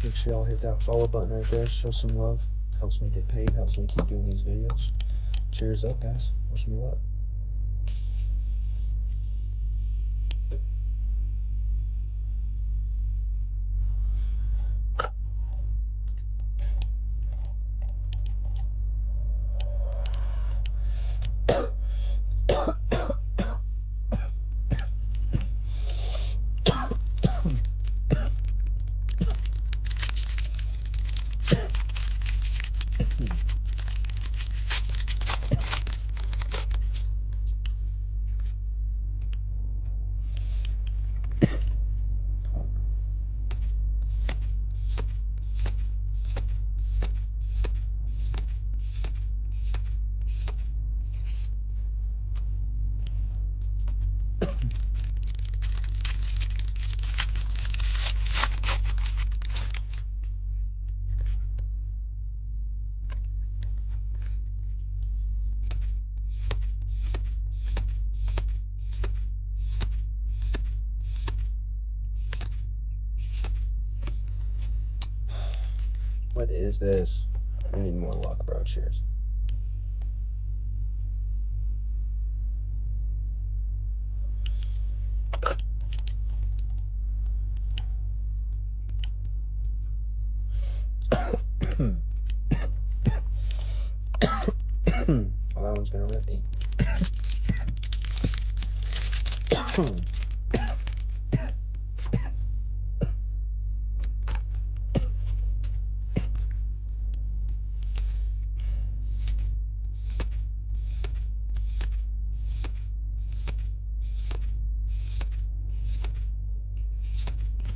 Make sure y'all hit that follow button right there. Show some love. Helps me get paid. Helps me keep doing these videos. Cheers up, guys. Wish me luck. What is this? I need more luck, bro. Cheers. Well, that one's gonna rip me.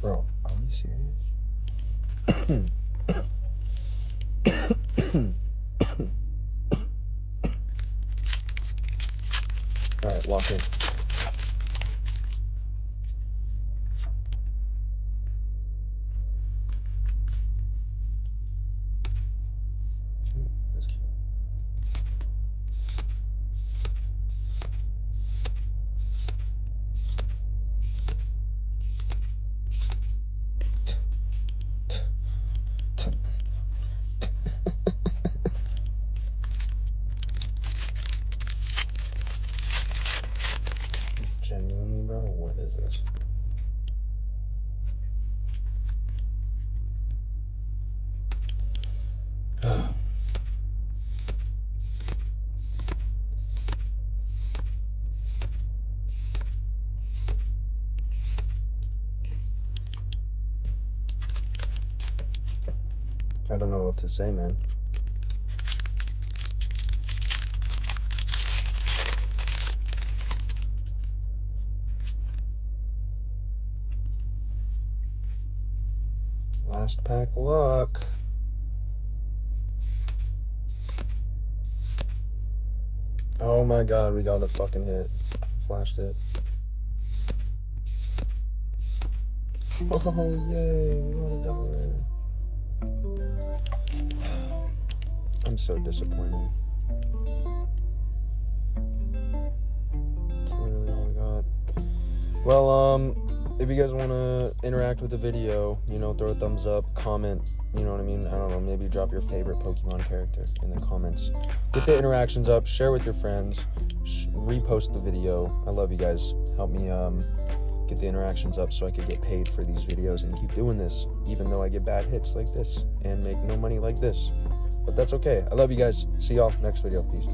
Bro, are you serious? Alright, lock in. That's cute. Genuinely, bro, what is this? I don't know what to say, man. Last pack luck. Oh my god, we got a fucking hit. Flashed it. Oh, yay, we got a double rare. I'm so disappointed. That's literally all I got. Well, if you guys want to interact with the video, you know, throw a thumbs up, comment, you know what I mean? I don't know, maybe drop your favorite Pokemon character in the comments. Get the interactions up, share with your friends, repost the video. I love you guys. Help me get the interactions up so I could get paid for these videos and keep doing this, even though I get bad hits like this and make no money like this. But that's okay. I love you guys. See y'all next video. Peace.